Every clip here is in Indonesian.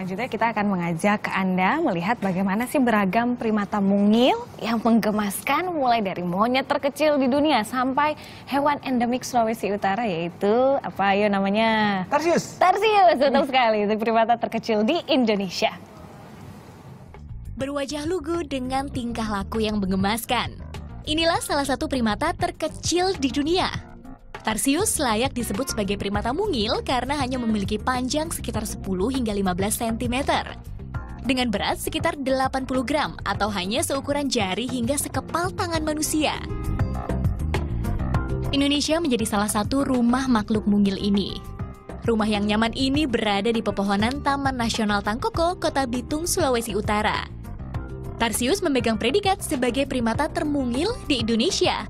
Selanjutnya kita akan mengajak Anda melihat bagaimana sih beragam primata mungil yang menggemaskan mulai dari monyet terkecil di dunia sampai hewan endemik Sulawesi Utara yaitu apa ayo namanya? Tarsius. Tarsius, betul sekali, itu primata terkecil di Indonesia. Berwajah lugu dengan tingkah laku yang menggemaskan. Inilah salah satu primata terkecil di dunia. Tarsius layak disebut sebagai primata mungil karena hanya memiliki panjang sekitar 10 hingga 15 cm. Dengan berat sekitar 80 gram atau hanya seukuran jari hingga sekepal tangan manusia. Indonesia menjadi salah satu rumah makhluk mungil ini. Rumah yang nyaman ini berada di pepohonan Taman Nasional Tangkoko, Kota Bitung, Sulawesi Utara. Tarsius memegang predikat sebagai primata termungil di Indonesia.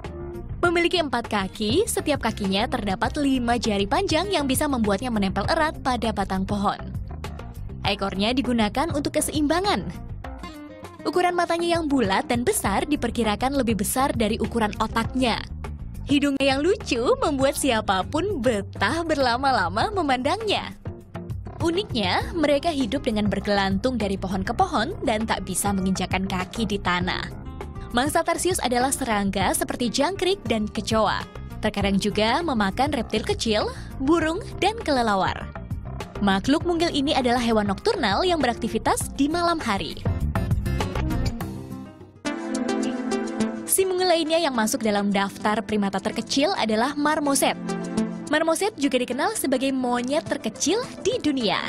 Memiliki 4 kaki, setiap kakinya terdapat 5 jari panjang yang bisa membuatnya menempel erat pada batang pohon. Ekornya digunakan untuk keseimbangan. Ukuran matanya yang bulat dan besar diperkirakan lebih besar dari ukuran otaknya. Hidungnya yang lucu membuat siapapun betah berlama-lama memandangnya. Uniknya, mereka hidup dengan bergelantung dari pohon ke pohon dan tak bisa menginjakkan kaki di tanah. Mangsa Tarsius adalah serangga seperti jangkrik dan kecoa. Terkadang juga memakan reptil kecil, burung, dan kelelawar. Makhluk mungil ini adalah hewan nokturnal yang beraktivitas di malam hari. Si mungil lainnya yang masuk dalam daftar primata terkecil adalah marmoset. Marmoset juga dikenal sebagai monyet terkecil di dunia.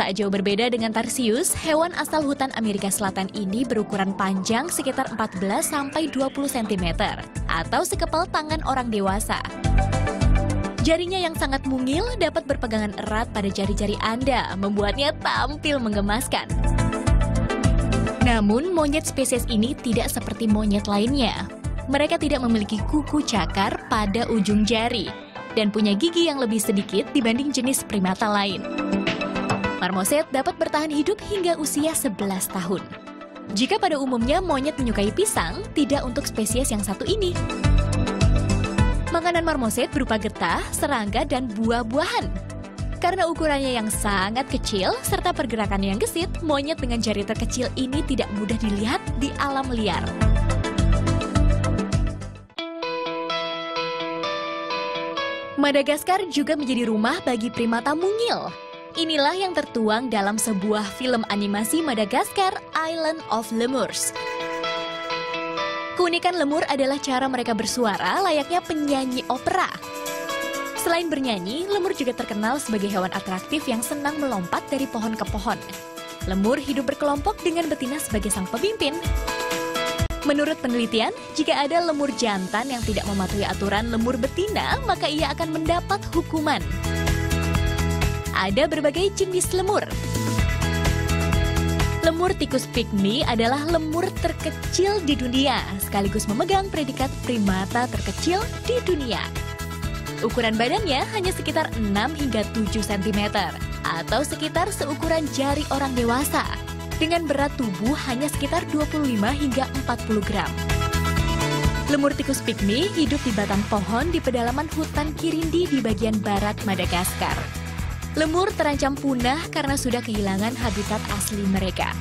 Tak jauh berbeda dengan Tarsius, hewan asal hutan Amerika Selatan ini berukuran panjang sekitar 14-20 cm atau sekepal tangan orang dewasa. Jarinya yang sangat mungil dapat berpegangan erat pada jari-jari Anda, membuatnya tampil menggemaskan. Namun, monyet spesies ini tidak seperti monyet lainnya. Mereka tidak memiliki kuku cakar pada ujung jari dan punya gigi yang lebih sedikit dibanding jenis primata lain. Marmoset dapat bertahan hidup hingga usia 11 tahun. Jika pada umumnya monyet menyukai pisang, tidak untuk spesies yang satu ini. Makanan marmoset berupa getah, serangga, dan buah-buahan. Karena ukurannya yang sangat kecil, serta pergerakannya yang gesit, monyet dengan jari terkecil ini tidak mudah dilihat di alam liar. Madagaskar juga menjadi rumah bagi primata mungil. Inilah yang tertuang dalam sebuah film animasi Madagaskar, Island of Lemurs. Keunikan lemur adalah cara mereka bersuara layaknya penyanyi opera. Selain bernyanyi, lemur juga terkenal sebagai hewan atraktif yang senang melompat dari pohon ke pohon. Lemur hidup berkelompok dengan betina sebagai sang pemimpin. Menurut penelitian, jika ada lemur jantan yang tidak mematuhi aturan lemur betina, maka ia akan mendapat hukuman. Ada berbagai jenis lemur. Lemur tikus pygmy adalah lemur terkecil di dunia, sekaligus memegang predikat primata terkecil di dunia. Ukuran badannya hanya sekitar 6 hingga 7 cm, atau sekitar seukuran jari orang dewasa, dengan berat tubuh hanya sekitar 25 hingga 40 gram. Lemur tikus pygmy hidup di batang pohon di pedalaman hutan Kirindi di bagian barat Madagaskar. Lemur terancam punah karena sudah kehilangan habitat asli mereka.